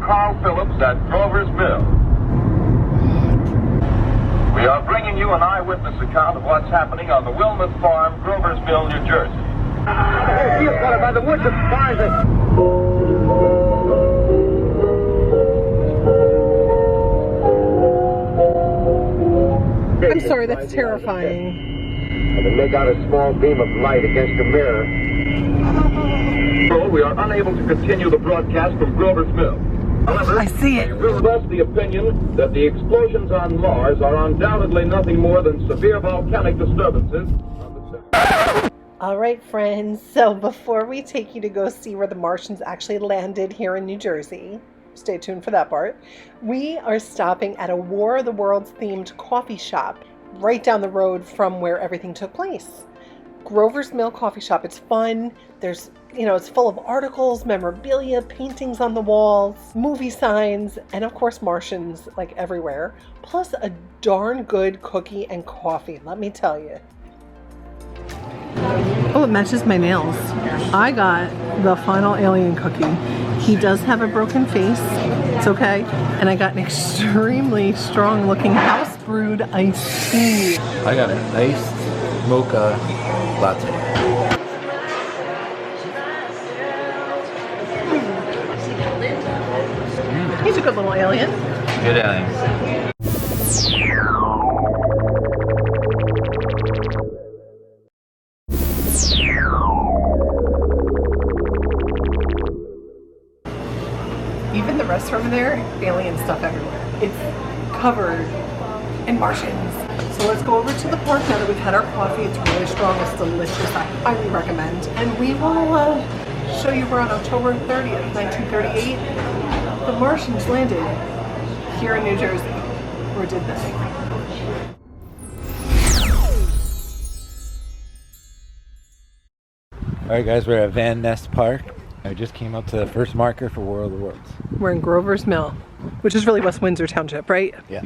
Carl Phillips at Grover's Mill. We are bringing you an eyewitness account of what's happening on the Wilmouth Farm, Grover's Mill, New Jersey. He is by the woods that finds it. I'm sorry, that's terrifying. And then make out a small beam of light against a mirror. So we are unable to continue the broadcast from Grover's Mill. However, I see it. we express the opinion that the explosions on Mars are undoubtedly nothing more than severe volcanic disturbances. All right, friends. So before we take you to go see where the Martians actually landed here in New Jersey, stay tuned for that part, we are stopping at a War of the Worlds themed coffee shop right down the road from where everything took place. Grover's Mill Coffee Shop. It's fun. There's, it's full of articles, memorabilia, paintings on the walls, movie signs, and of course Martians like everywhere. Plus a darn good cookie and coffee, let me tell you. Oh, it matches my nails. I got the final alien cookie. He does have a broken face. It's okay. And I got an extremely strong looking house brewed iced tea. I got an iced mocha latte. He's a good little alien. Good alien. Even the restaurant there, alien stuff everywhere. It's covered in Martians. So let's go over to the park now that we've had our coffee. It's really strong, it's delicious, I highly recommend. And we will show you where on October 30th, 1938, the Martians landed here in New Jersey. Or did they? Alright guys, we're at Van Ness Park. I just came up to the first marker for War of the Worlds. We're in Grover's Mill, which is really West Windsor Township, right? Yeah.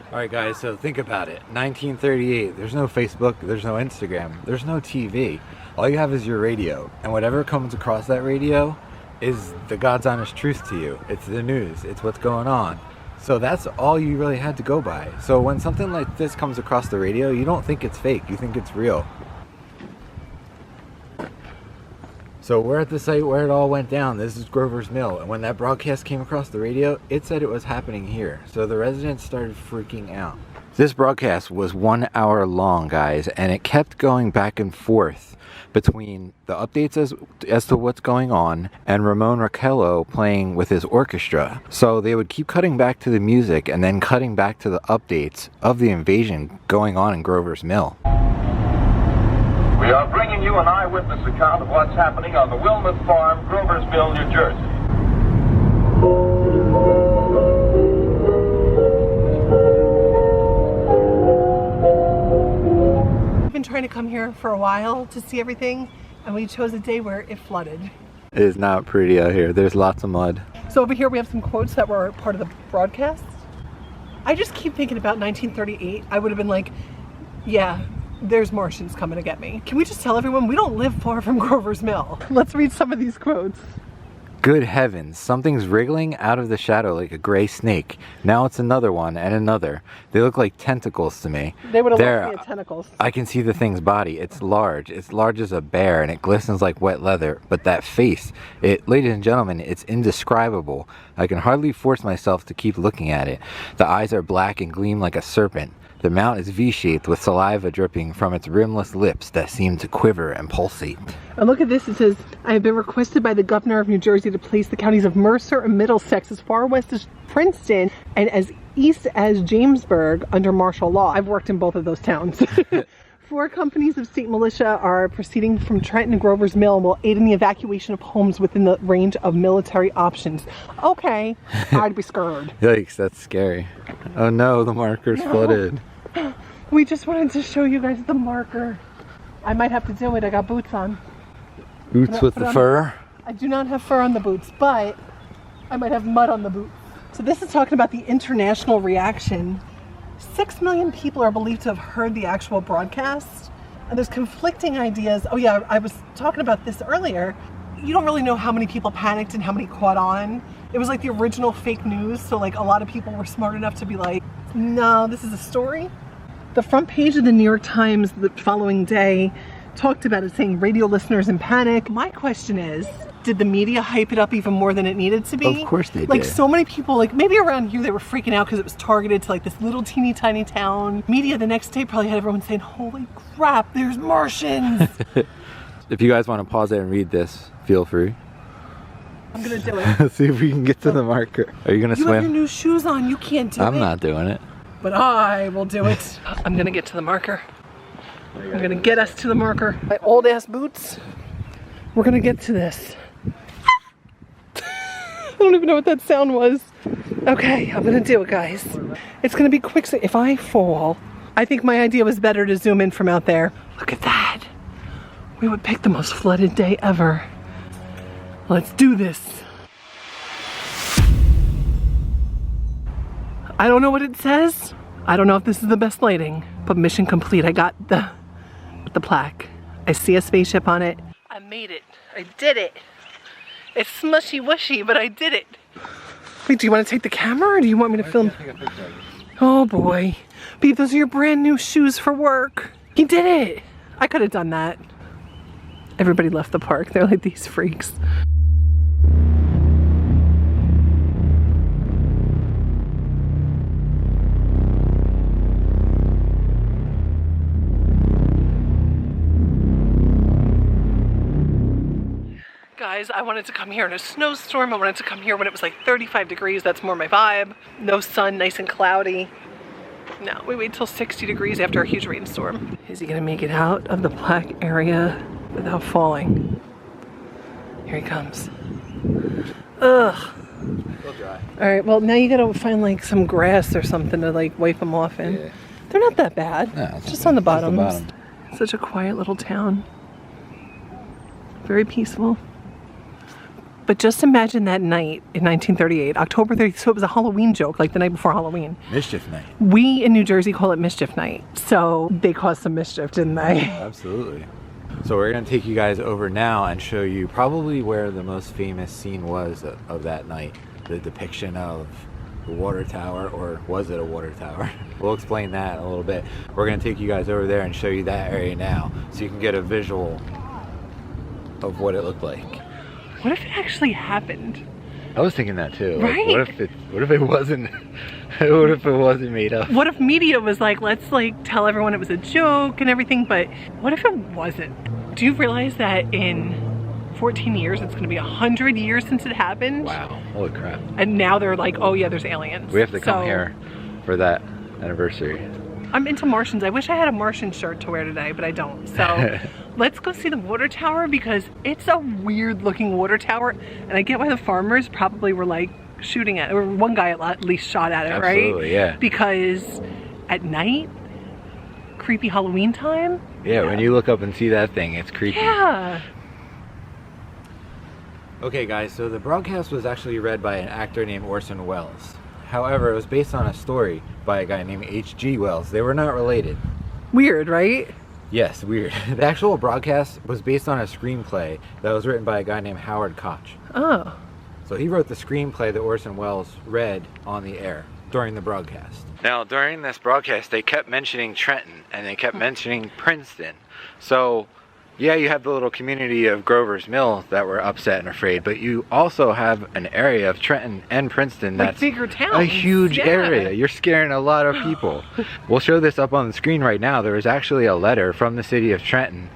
Alright guys, so think about it. 1938, there's no Facebook, there's no Instagram, there's no TV. All you have is your radio. And whatever comes across that radio is the God's honest truth to you. It's the news, it's what's going on. So that's all you really had to go by. So when something like this comes across the radio, you don't think it's fake, you think it's real. So we're at the site where it all went down. This is Grover's Mill. And when that broadcast came across the radio, it said it was happening here. So the residents started freaking out. This broadcast was 1 hour long, guys, and it kept going back and forth between the updates as to what's going on and Ramon Raquello playing with his orchestra. So they would keep cutting back to the music and then cutting back to the updates of the invasion going on in Grover's Mill. We are bringing you an eyewitness account of what's happening on the Wilmouth Farm, Grover's Mill, New Jersey. We've been trying to come here for a while to see everything, and we chose a day where it flooded. It is not pretty out here. There's lots of mud. So over here we have some quotes that were part of the broadcast. I just keep thinking about 1938. I would have been like, yeah, there's Martians coming to get me. Can we just tell everyone we don't live far from Grover's Mill? Let's read some of these quotes. Good heavens, something's wriggling out of the shadow like a gray snake. Now it's another one and another. They look like tentacles to me. They would have looked at tentacles. I can see the thing's body. It's large as a bear, and it glistens like wet leather. But that face, ladies and gentlemen, it's indescribable. I can hardly force myself to keep looking at it. The eyes are black and gleam like a serpent. The mouth is V-shaped with saliva dripping from its rimless lips that seem to quiver and pulsate. And look at this, it says, I have been requested by the governor of New Jersey to place the counties of Mercer and Middlesex as far west as Princeton and as east as Jamesburg under martial law. I've worked in both of those towns. 4 companies of state militia are proceeding from Trenton and Grover's Mill and will aid in the evacuation of homes within the range of military options. Okay, I'd be scared. Yikes, that's scary. Oh no, the marker's flooded. We just wanted to show you guys the marker. I might have to do it. I got boots on. Boots with the fur? I do not have fur on the boots, but I might have mud on the boots. So this is talking about the international reaction. 6 million people are believed to have heard the actual broadcast, and there's conflicting ideas. Oh yeah, I was talking about this earlier. you don't really know how many people panicked and how many caught on. It was like the original fake news, so like a lot of people were smart enough to be like, no, this is a story. The front page of the New York Times the following day talked about it, saying radio listeners in panic. My question is, did the media hype it up even more than it needed to be? Of course they did. Like so many people, like maybe around here they were freaking out because it was targeted to like this little teeny tiny town. Media the next day probably had everyone saying, holy crap, there's Martians. If you guys want to pause it and read this, feel free. I'm gonna do it. Let's see if we can get to the marker. Are you gonna You swim? have your new shoes on, you can't do it. I'm not doing it. But I will do it. I'm gonna get to the marker. I'm gonna get us to the marker. My old ass boots. We're gonna get to this. I don't even know what that sound was. Okay, I'm gonna do it, guys. It's gonna be quick. So if I fall, I think my idea was better to zoom in from out there. Look at that. We would pick the most flooded day ever. Let's do this. I don't know what it says. I don't know if this is the best lighting, but mission complete. I got the plaque. I see a spaceship on it. I made it. I did it. It's smushy wushy, but I did it. Wait, do you want to take the camera or do you want me to film? Oh boy. Babe, those are your brand new shoes for work. He did it. I could have done that. Everybody left the park. They're like, these freaks. Guys, I wanted to come here in a snowstorm. I wanted to come here when it was like 35 degrees. That's more my vibe. No sun, nice and cloudy. No, we wait till 60 degrees after a huge rainstorm. Is he gonna make it out of the plaque area without falling? Here he comes. Ugh. Still dry. All right, well now you gotta find like some grass or something to like wipe them off in. Yeah. They're not that bad. No, it's just okay. on the Just the bottoms. bottom. Such a quiet little town. Very peaceful. But just imagine that night in 1938, October 30th, so it was a Halloween joke, like the night before Halloween. Mischief night. We in New Jersey call it Mischief Night, so they caused some mischief, didn't they? Absolutely. So we're going to take you guys over now and show you probably where the most famous scene was of that night. The depiction of the water tower, or was it a water tower? We'll explain that in a little bit. We're going to take you guys over there and show you that area now so you can get a visual of what it looked like. What if it actually happened? I was thinking that too. Right? Like, what if it wasn't what if it wasn't made up? What if media was like, let's like tell everyone it was a joke and everything, but what if it wasn't? Do you realize that in 14 years it's going to be 100 years since it happened? Wow, holy crap. And now they're like, oh yeah, there's aliens. We have to come here for that anniversary. I'm into Martians. I wish I had a Martian shirt to wear today, but I don't. So let's go see the water tower because it's a weird looking water tower. And I get why the farmers probably were like shooting at it, or one guy at least shot at it, Absolutely, right? yeah. Because at night, creepy Halloween time. Yeah, when you look up and see that thing, it's creepy. Yeah. Okay guys, so the broadcast was actually read by an actor named Orson Welles. However, it was based on a story by a guy named H.G. Wells. They were not related. Weird, right? Yes, weird. The actual broadcast was based on a screenplay that was written by a guy named Howard Koch. Oh. So he wrote the screenplay that Orson Welles read on the air during the broadcast. Now, during this broadcast, they kept mentioning Trenton and they kept mentioning Princeton. So, yeah, you have the little community of Grover's Mill that were upset and afraid, but you also have an area of Trenton and Princeton Like that's bigger towns. a huge Yeah. area. You're scaring a lot of people. We'll show this up on the screen right now. There was actually a letter from the city of Trenton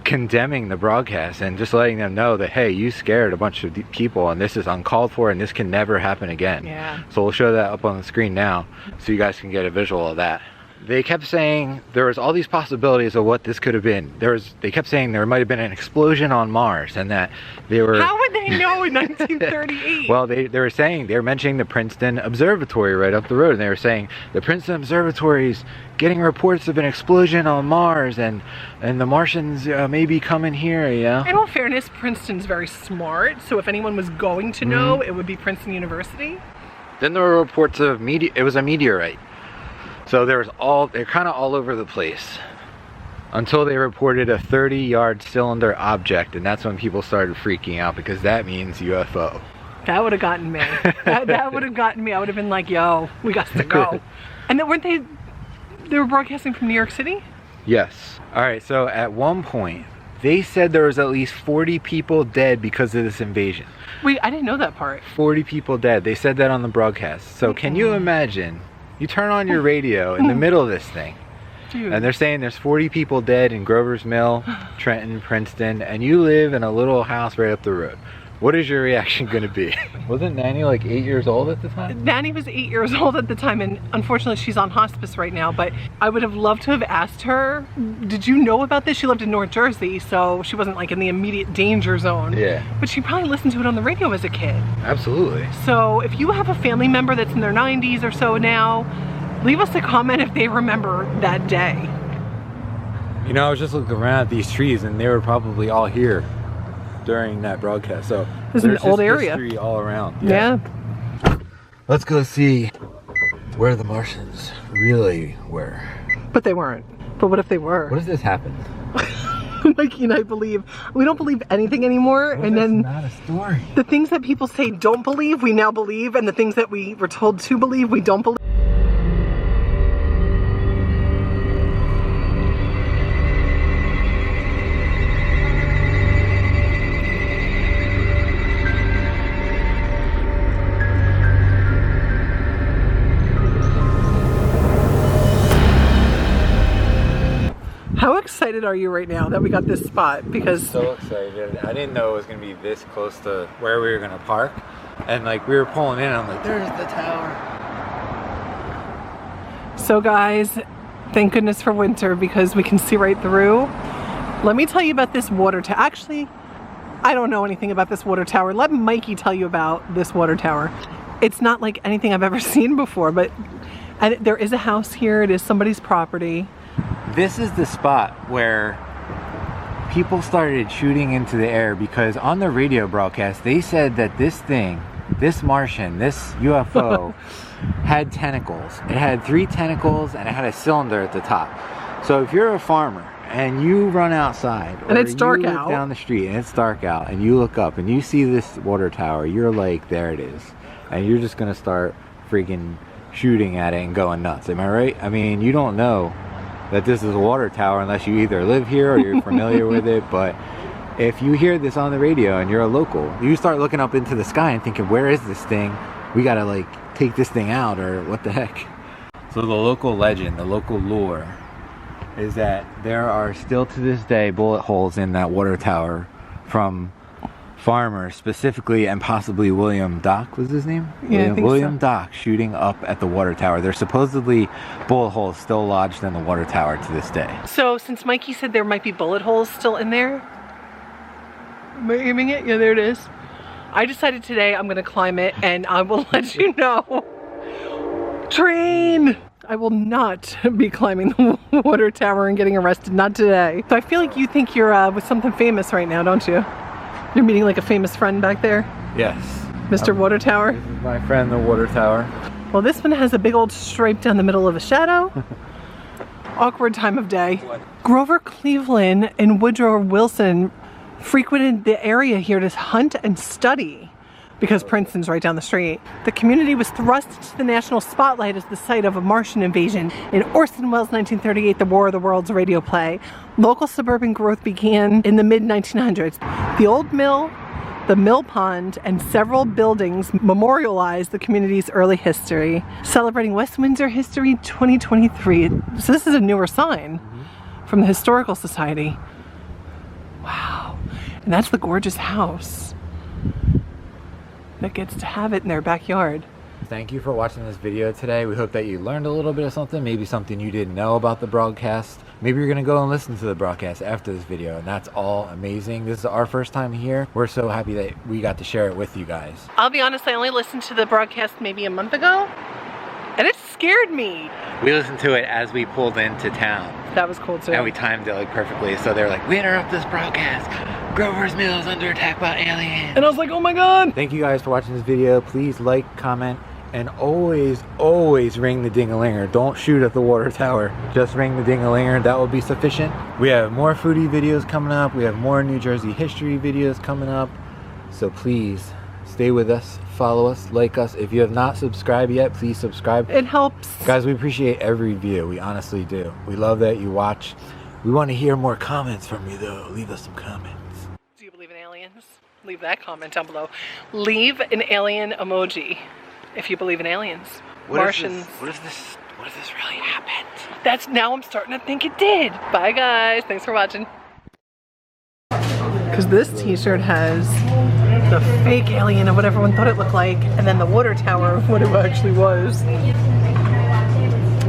condemning the broadcast and just letting them know that, hey, you scared a bunch of people and this is uncalled for and this can never happen again. Yeah. So we'll show that up on the screen now so you guys can get a visual of that. They kept saying there was all these possibilities of what this could have been. They kept saying there might have been an explosion on Mars and that they were... How would they know in 1938? Well, they were mentioning the Princeton Observatory right up the road, and they were saying the Princeton Observatory's getting reports of an explosion on Mars and the Martians may be coming here, you know? In all fairness, Princeton's very smart, so if anyone was going to know, it would be Princeton University. Then there were reports of it was a meteorite. So they're kind of all over the place. until they reported a 30-yard cylinder object, and that's when people started freaking out because that means UFO. That would have gotten me. That would have gotten me. I would have been like, yo, we got to go. And then weren't they were broadcasting from New York City? Yes. All right, so at one point, they said there was at least 40 people dead because of this invasion. Wait, I didn't know that part. 40 people dead. They said that on the broadcast. So can you imagine, you turn on your radio in the middle of this thing, Dude. and they're saying there's 40 people dead in Grover's Mill, Trenton, Princeton, and you live in a little house right up the road. What is your reaction going to be? Wasn't Nanny like 8 years old at the time? Nanny was 8 years old at the time, and unfortunately she's on hospice right now, but I would have loved to have asked her, did you know about this? She lived in North Jersey, so she wasn't like in the immediate danger zone. Yeah. But she probably listened to it on the radio as a kid. Absolutely. So if you have a family member that's in their 90s or so now, leave us a comment if they remember that day. You know, I was just looking around at these trees, and they were probably all here during that broadcast. So This is an old area. History all around. Yeah. Let's go see where the Martians really were. But they weren't. But what if they were? What if this happened? Mikey and I believe, we don't believe anything anymore, and then not a story. the things that people say don't believe, we now believe, and the things that we were told to believe, we don't believe. How excited are you right now that we got this spot? Because So excited. I didn't know it was going to be this close to where we were going to park. And like we were pulling in, and I'm like, there's the tower. So guys, thank goodness for winter because we can see right through. Let me tell you about this water tower. Actually, I don't know anything about this water tower. Let Mikey tell you about this water tower. It's not like anything I've ever seen before, but there is a house here. It is somebody's property. This is the spot where people started shooting into the air because on the radio broadcast, they said that this thing, this Martian, this UFO had tentacles. It had 3 tentacles and it had a cylinder at the top. So if you're a farmer and you run outside And it's dark you look out. down the street and it's dark out and you look up and you see this water tower, you're like, there it is. And you're just going to start freaking shooting at it and going nuts. Am I right? I mean, you don't know that this is a water tower unless you either live here or you're familiar with it, but if you hear this on the radio and you're a local, you start looking up into the sky and thinking, where is this thing? We gotta like take this thing out, or what the heck. So the local legend, the local lore is that there are still to this day bullet holes in that water tower from farmers specifically, and possibly William Dock was his name? Yeah, I think William so. Dock shooting up at the water tower. There's supposedly bullet holes still lodged in the water tower to this day. So since Mikey said there might be bullet holes still in there, am I aiming it? Yeah, there it is. I decided today I'm gonna climb it and I will let you know. Train! I will not be climbing the water tower and getting arrested, not today. So I feel like you think you're with something famous right now, don't you? You're meeting like a famous friend back there? Yes. Mr. Water Tower? This is my friend, the water tower. Well, this one has a big old stripe down the middle of a shadow. Awkward time of day. Grover Cleveland and Woodrow Wilson frequented the area here to hunt and study because Princeton's right down the street. The community was thrust into the national spotlight as the site of a Martian invasion. In Orson Welles' 1938 The War of the Worlds radio play, local suburban growth began in the mid-1900s. The old mill, the mill pond, and several buildings memorialize the community's early history. Celebrating West Windsor History 2023. So this is a newer sign from the Historical Society. Wow. And that's the gorgeous house that gets to have it in their backyard. Thank you for watching this video today. We hope that you learned a little bit of something, maybe something you didn't know about the broadcast. Maybe you're gonna go and listen to the broadcast after this video, and that's all amazing. This is our first time here. We're so happy that we got to share it with you guys. I'll be honest, I only listened to the broadcast maybe a month ago, and it scared me. We listened to it as we pulled into town, That was cool too. and we timed it like perfectly. So they were like, we interrupt this broadcast. Grover's Mill is under attack by aliens. And I was like, oh my God. Thank you guys for watching this video. Please like, comment, And always, always ring the ding-a-linger. Don't shoot at the water tower. Just ring the ding-a-linger. That will be sufficient. We have more foodie videos coming up. We have more New Jersey history videos coming up. So please stay with us, follow us, like us. If you have not subscribed yet, please subscribe. It helps. Guys, we appreciate every view. We honestly do. We love that you watch. We want to hear more comments from you though. Leave us some comments. Do you believe in aliens? Leave that comment down below. Leave an alien emoji if you believe in aliens. Martians. What if this really happened? That's now I'm starting to think it did. Bye guys. Thanks for watching. Because this t-shirt has the fake alien of what everyone thought it looked like, and then the water tower of what it actually was.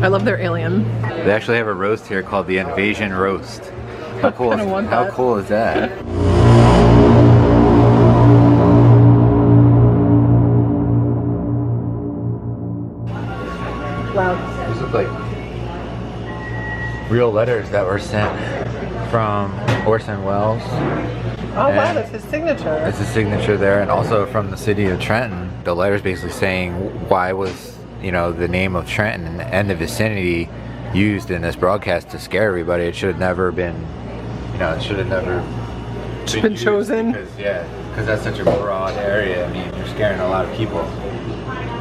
I love their alien. They actually have a roast here called the Invasion Roast. How cool is that? Wow. These look like real letters that were sent from Orson Welles. Oh wow, that's his signature. It's his signature there, and also from the city of Trenton. The letter's basically saying why was, you know, the name of Trenton and the vicinity used in this broadcast to scare everybody. It should have never been, you know, it should have never been chosen. Because that's such a broad area. I mean, you're scaring a lot of people.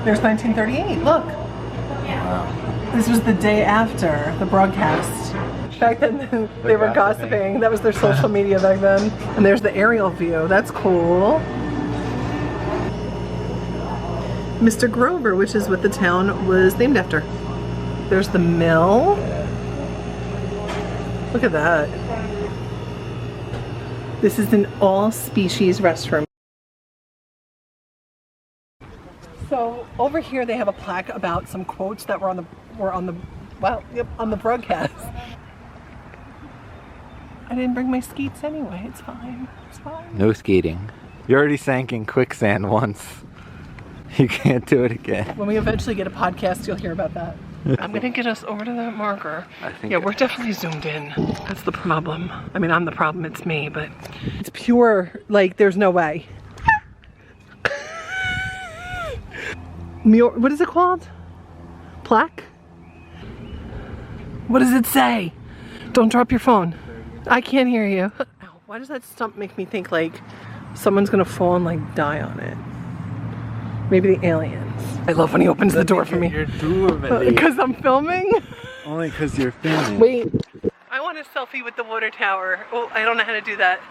There's 1938, look. Wow. This was the day after the broadcast. Back then they were gossiping. That was their social media back then. And there's the aerial view. That's cool. Mr. Grover, which is what the town was named after. There's the mill. Look at that. This is an all-species restroom. So over here they have a plaque about some quotes that were on the broadcast. I didn't bring my skeets anyway. It's fine. It's fine. No skating. You already sank in quicksand once. You can't do it again. When we eventually get a podcast, you'll hear about that. I'm gonna get us over to that marker. Yeah, we're definitely zoomed in. That's the problem. I mean, I'm the problem, it's me, but it's pure, like, there's no way. What is it called? Plaque? What does it say? Don't drop your phone. I can't hear you. Ow, why does that stump make me think like someone's gonna fall and like die on it? Maybe the aliens. I love when he opens the door for me. Because I'm filming? Only because you're filming. Wait. I want a selfie with the water tower. Oh, I don't know how to do that.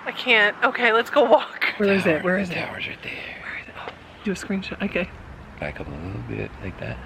I can't. Okay, let's go walk. Where is it? Where is it? The tower's right there. Where is it? Oh, do a screenshot. Okay. Back up a little bit, like that.